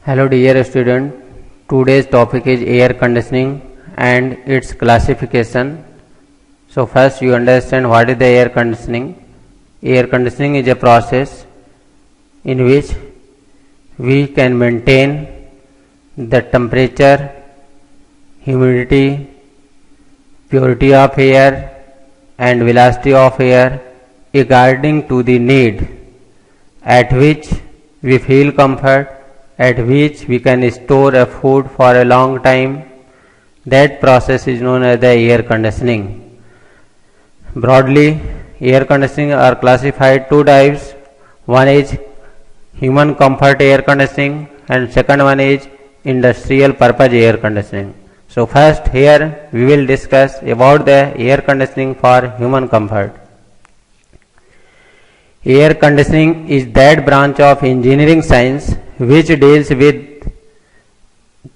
Hello dear student, today's topic is air conditioning and its classification. So first you understand what is the air conditioning. Air conditioning is a process in which we can maintain the temperature, humidity, purity of air and velocity of air according to the need at which we feel comfort, at which we can store a food for a long time. That process is known as the air conditioning. Broadly, air conditioning are classified two types. One is human comfort air conditioning and second one is industrial purpose air conditioning. So first here we will discuss about the air conditioning for human comfort. Air conditioning is that branch of engineering science which deals with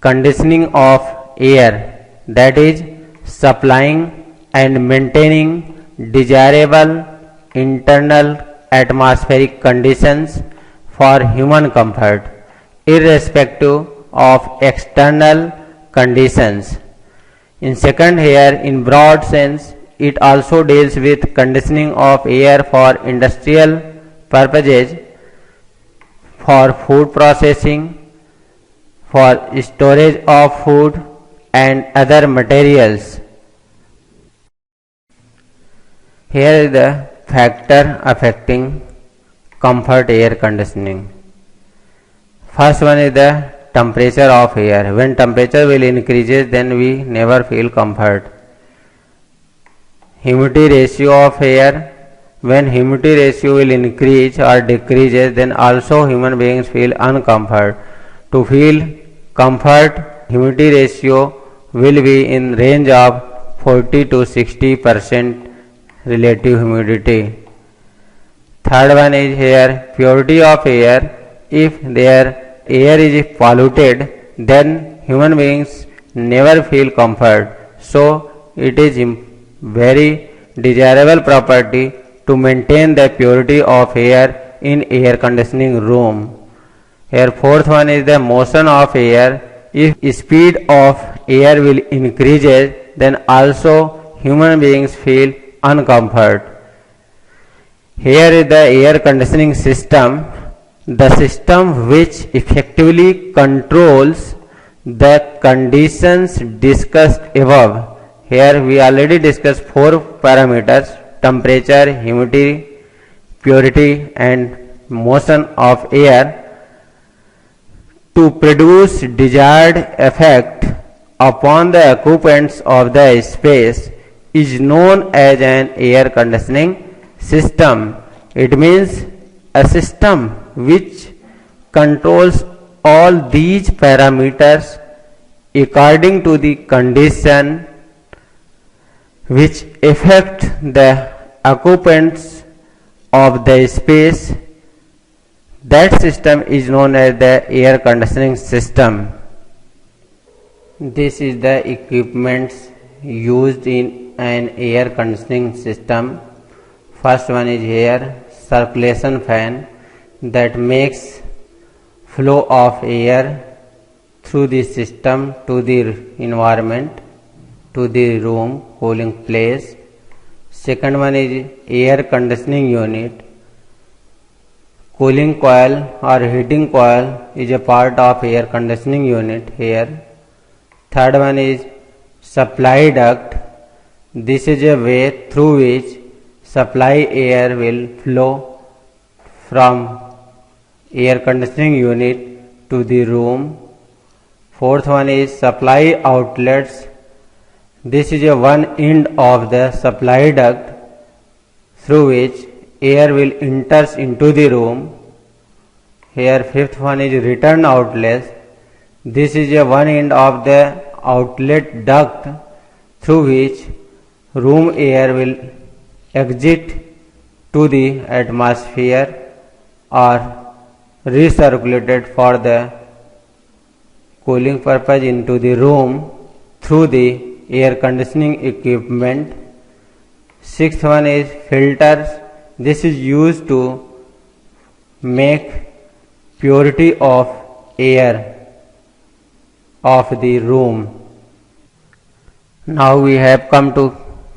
conditioning of air, that is supplying and maintaining desirable internal atmospheric conditions for human comfort irrespective of external conditions. In second, here in broad sense it also deals with conditioning of air for industrial purposes, for food processing, for storage of food and other materials. Here is the factor affecting comfort air conditioning. First one is the temperature of air. When temperature will increases, then we never feel comfort. Humidity ratio of air. When humidity ratio will increase or decreases, then also human beings feel uncomfort. To feel comfort, humidity ratio will be in range of 40 to 60% relative humidity. Third one is here purity of air. If their air is polluted, then human beings never feel comfort. So it is very desirable property to maintain the purity of air in air conditioning room. Here fourth one is the motion of air. If speed of air will increases, then also human beings feel uncomfort. Here is the air conditioning system, the system which effectively controls the conditions discussed above. Here we already discussed four parameters: temperature, humidity, purity and motion of air. To produce desired effect upon the occupants of the space is known as an air conditioning system. It means a system which controls all these parameters according to the condition which affect the occupants of the space. That system is known as the air conditioning system. This is the equipments used in an air conditioning system. First one is here circulation fan that makes flow of air through the system to the environment, to the room, cooling place. Second one is air conditioning unit. Cooling coil or heating coil is a part of air conditioning unit here. Third one is supply duct. This is a way through which supply air will flow from air conditioning unit to the room. Fourth one is supply outlets. This is a one end of the supply duct through which air will enter into the room. Here fifth one is return outlet. This is a one end of the outlet duct through which room air will exit to the atmosphere or recirculated for the cooling purpose into the room through the air conditioning equipment. Sixth one is filters. This is used to make purity of air of the room. Now we have come to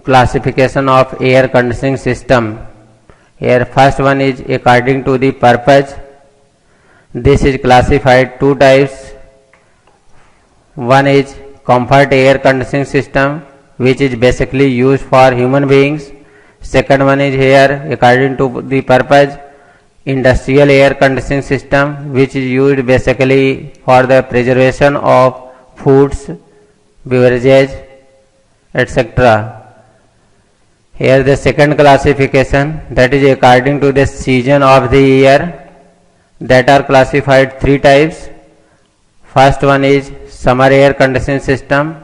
classification of air conditioning system. Here first one is according to the purpose. This is classified two types. One is comfort air conditioning system, which is basically used for human beings. Second one is here according to the purpose, industrial air conditioning system, which is used basically for the preservation of foods, beverages, etc. Here the second classification, that is according to the season of the year, that are classified three types. First one is summer air conditioning system,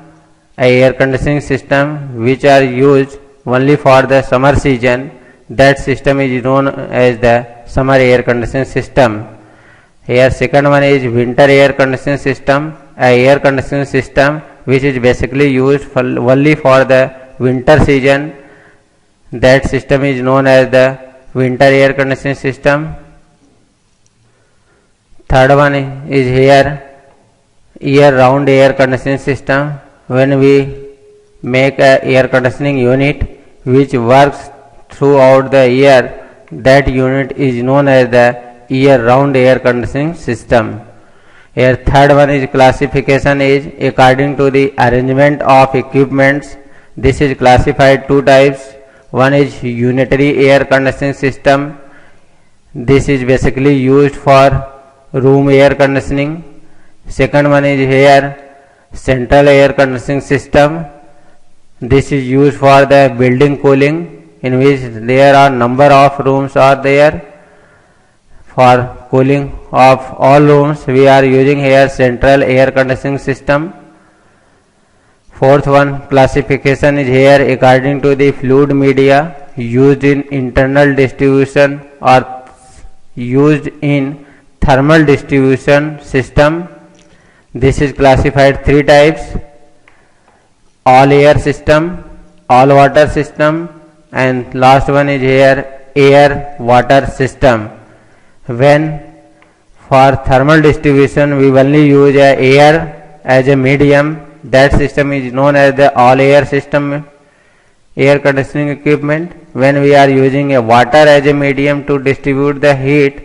a air conditioning system which are used only for the summer season. That system is known as the summer air conditioning system. Here second one is winter air conditioning system, a air conditioning system which is basically used for only for the winter season. That system is known as the winter air conditioning system. Third one is here year round air conditioning system. When we make a air conditioning unit which works throughout the year, that unit is known as the year round air conditioning system. Here third one is classification is according to the arrangement of equipments. This is classified two types. One is unitary air conditioning system. This is basically used for room air conditioning. Second one is here central air conditioning system. This is used for the building cooling, in which there are number of rooms are there. For cooling of all rooms we are using here central air conditioning system. Fourth one classification is here according to the fluid media used in internal distribution or used in thermal distribution system. This is classified three types: all air system, all water system, and last one is here air water system. When for thermal distribution we only use air as a medium, that system is known as the all air system, air conditioning equipment. When we are using a water as a medium to distribute the heat,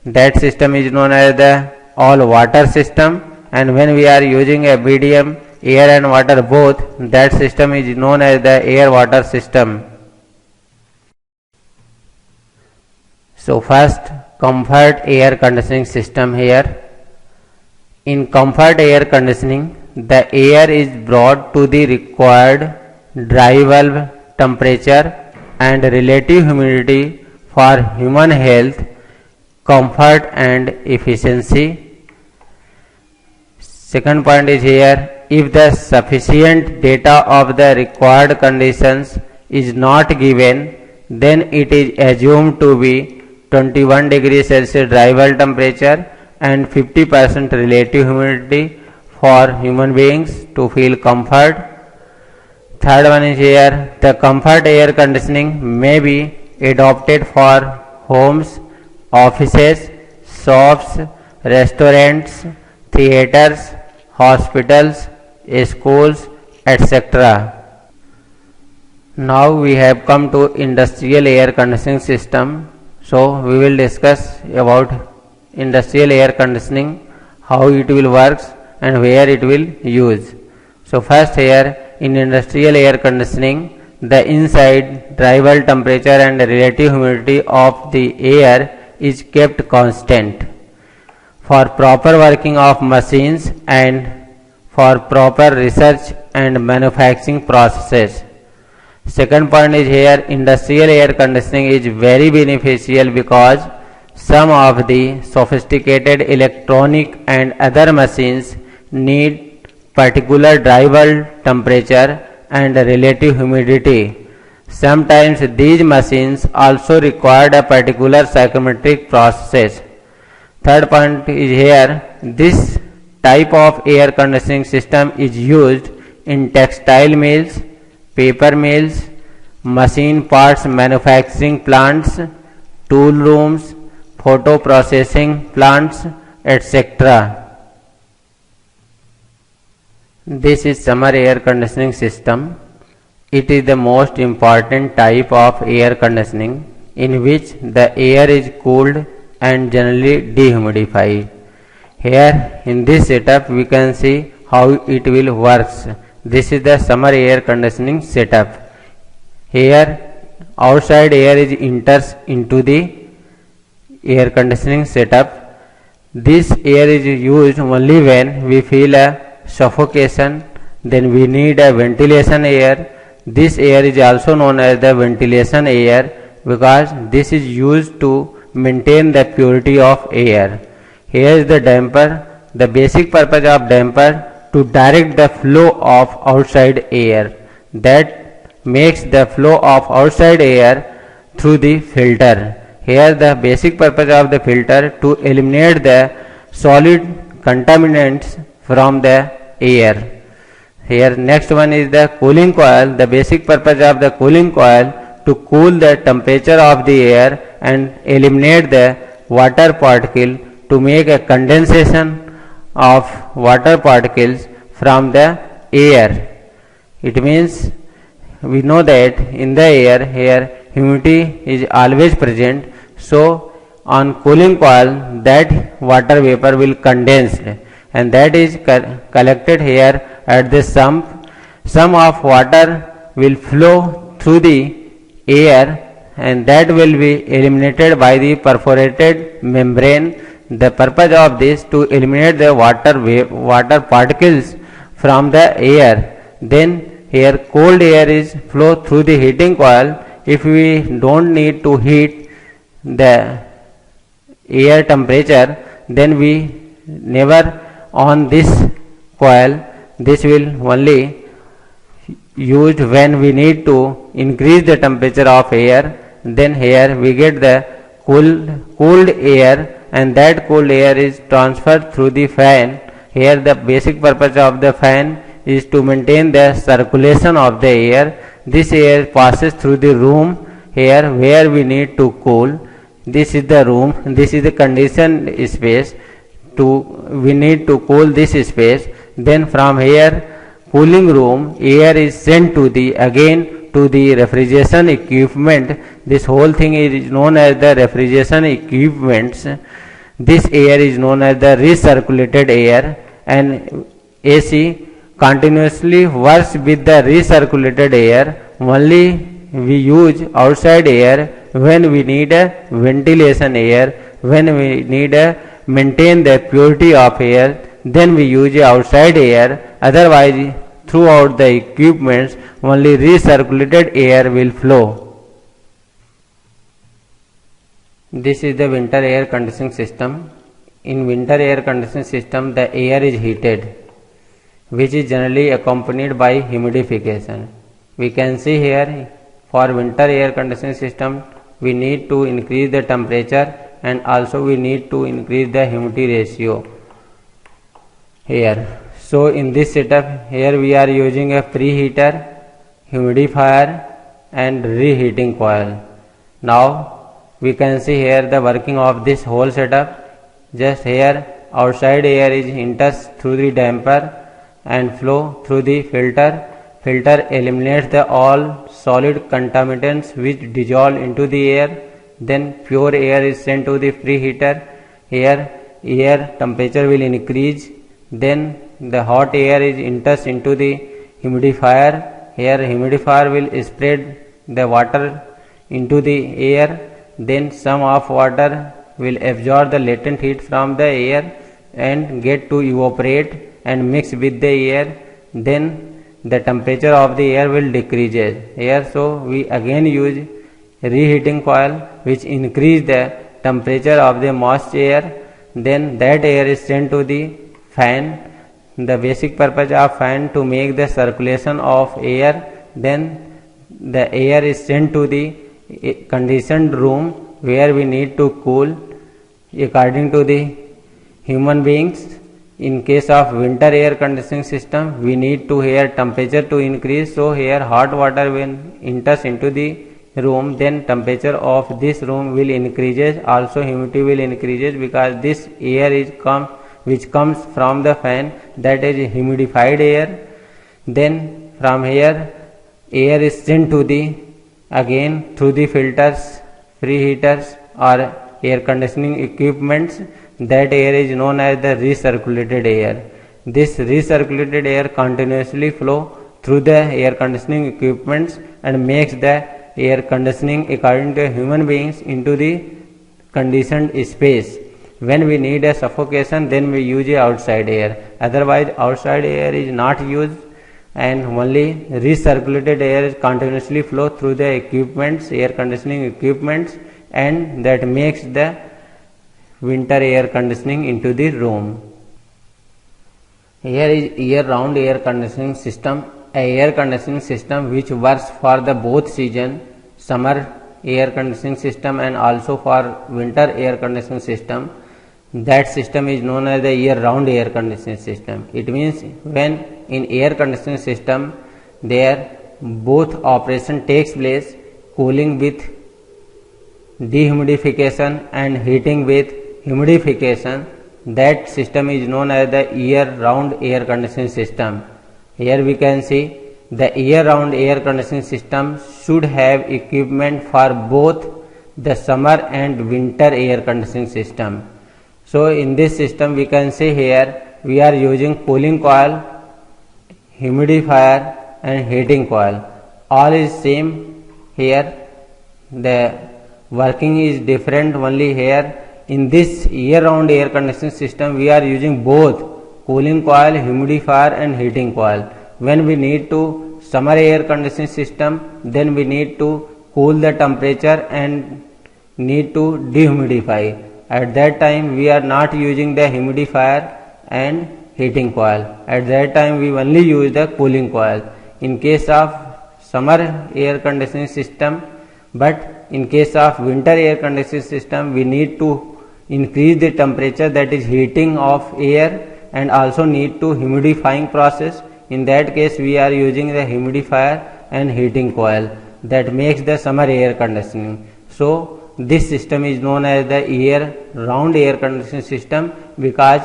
that system is known as the all water system. And when we are using a medium, air and water both, that system is known as the air water system. So first, comfort air conditioning system here. In comfort air conditioning, the air is brought to the required dry bulb temperature and relative humidity for human health, comfort and efficiency. Second point is here, if the sufficient data of the required conditions is not given, then it is assumed to be 21 degrees Celsius dry bulb temperature and 50% relative humidity for human beings to feel comfort. Third one is here, the comfort air conditioning may be adopted for homes, offices, shops, restaurants, theaters, hospitals, schools, etc. Now we have come to industrial air conditioning system. So we will discuss about industrial air conditioning, how it will work and where it will use. So first here in industrial air conditioning, the inside dry bulb temperature and relative humidity of the air is kept constant for proper working of machines and for proper research and manufacturing processes. Second point is here, industrial air conditioning is very beneficial because some of the sophisticated electronic and other machines need particular dry bulb temperature and relative humidity. Sometimes these machines also require a particular psychrometric process. Third point is here, this type of air conditioning system is used in textile mills, paper mills, machine parts manufacturing plants, tool rooms, photo processing plants, etc. This is summer air conditioning system. It is the most important type of air conditioning in which the air is cooled and generally dehumidified. Here in this setup we can see how it will works. This is the summer air conditioning setup. Here outside air is enters into the air conditioning setup. This air is used only when we feel a suffocation, then we need a ventilation air. This air is also known as the ventilation air because this is used to maintain the purity of air. Here is the damper. The basic purpose of damper to direct the flow of outside air, that makes the flow of outside air through the filter. Here the basic purpose of the filter to eliminate the solid contaminants from the air. Here next one is the cooling coil. The basic purpose of the cooling coil to cool the temperature of the air and eliminate the water particle to make a condensation of water particles from the air. It means we know that in the air here humidity is always present, so on cooling coil that water vapor will condense and that is collected here at the sump. Some of water will flow through the air and that will be eliminated by the perforated membrane. The purpose of this to eliminate the water particles from the air. Then here cold air is flow through the heating coil. If we don't need to heat the air temperature, then we never on this coil. This will only used when we need to increase the temperature of air. Then here we get the cooled air and that cooled air is transferred through the fan. Here the basic purpose of the fan is to maintain the circulation of the air. This air passes through the room here where we need to cool. This is the room. This is the conditioned space. We need to cool this space. Then from here cooling room air is sent to the refrigeration equipment. This whole thing is known as the refrigeration equipments. This air is known as the recirculated air, and AC continuously works with the recirculated air. Only we use outside air when we need a ventilation air, when we need a maintain the purity of air, then we use outside air. Otherwise throughout the equipments only recirculated air will flow. This is the winter air conditioning system. In winter air conditioning system the air is heated, which is generally accompanied by humidification. We can see here for winter air conditioning system we need to increase the temperature and also we need to increase the humidity ratio here. So in this setup here we are using a preheater, humidifier and reheating coil. Now we can see here the working of this whole setup. Just here outside air is enters through the damper and flow through the filter. Filter eliminates the all solid contaminants which dissolve into the air. Then pure air is sent to the preheater. Here air temperature will increase. Then the hot air is enters into the humidifier. Here humidifier will spread the water into the air. Then some of water will absorb the latent heat from the air and get to evaporate and mix with the air. Then the temperature of the air will decrease here. So we again use reheating coil which increase the temperature of the moist air. Then that air is sent to the fan. The basic purpose of fan to make the circulation of air. Then the air is sent to the conditioned room where we need to cool according to the human beings. In case of winter air conditioning system we need to here temperature to increase, so here hot water when enters into the room then temperature of this room will increases, also humidity will increases because this air is come which comes from the fan, that is humidified air. Then from here air is sent to the again through the filters, preheaters or air conditioning equipments. That air is known as the recirculated air. This recirculated air continuously flow through the air conditioning equipments and makes the air conditioning according to human beings into the conditioned space. When we need a suffocation, then we use a outside air. Otherwise outside air is not used, and only recirculated air is continuously flow through the equipments, air conditioning equipments, and that makes the winter air conditioning into the room. Here is year round air conditioning system, a air conditioning system which works for the both season, summer air conditioning system and also for winter air conditioning system. That system is known as the year round air conditioning system. It means when in air conditioning system there both operation takes place, cooling with dehumidification and heating with humidification, that system is known as the year round air conditioning system. Here we can see the year round air conditioning system should have equipment for both the summer and winter air conditioning system. So in this system we can see here we are using cooling coil, humidifier and heating coil. All is same here. The working is different only here. In this year round air conditioning system we are using both cooling coil, humidifier and heating coil. When we need to summer air conditioning system, then we need to cool the temperature and need to dehumidify. At that time we are not using the humidifier and heating coil. At that time we only use the cooling coil. In case of summer air conditioning system, but in case of winter air conditioning system we need to increase the temperature, that is heating of air, and also need to humidifying process. In that case we are using the humidifier and heating coil. That makes the summer air conditioning. So this system is known as the year round air conditioning system, because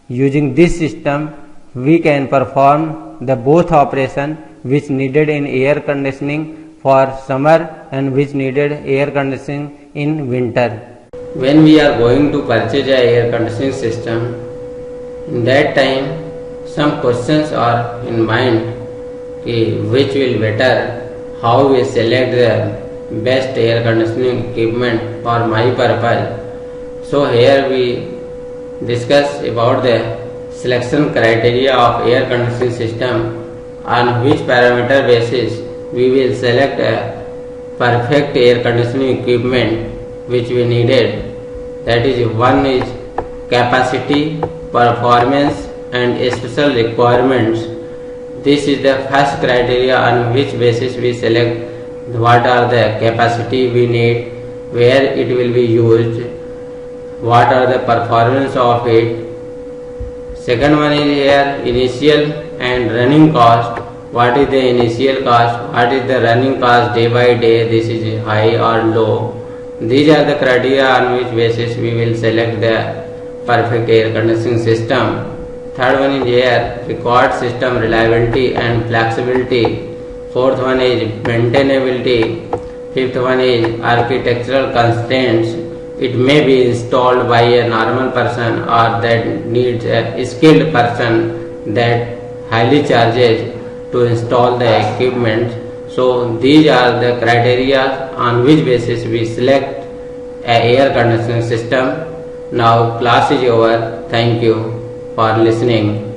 using this system we can perform the both operation which needed in air conditioning for summer and which needed air conditioning in winter. When we are going to purchase a air conditioning system, in that time some questions are in mind, which will better, how we select the best air conditioning equipment for my purpose. So here we discuss about the selection criteria of air conditioning system, on which parameter basis we will select a perfect air conditioning equipment which we needed. That is, one is capacity, performance and special requirements. This is the first criteria on which basis we select what are the capacity we need, where it will be used, what are the performance of it. Second one is here initial and running cost. What is the initial cost, what is the running cost day by day, this is high or low. These are the criteria on which basis we will select the perfect air conditioning system. Third one is here required system reliability and flexibility. Fourth one is maintainability. Fifth one is architectural constraints. It may be installed by a normal person or that needs a skilled person that highly charges to install the equipment. So these are the criteria on which basis we select a air conditioning system. Now class is over. Thank you for listening.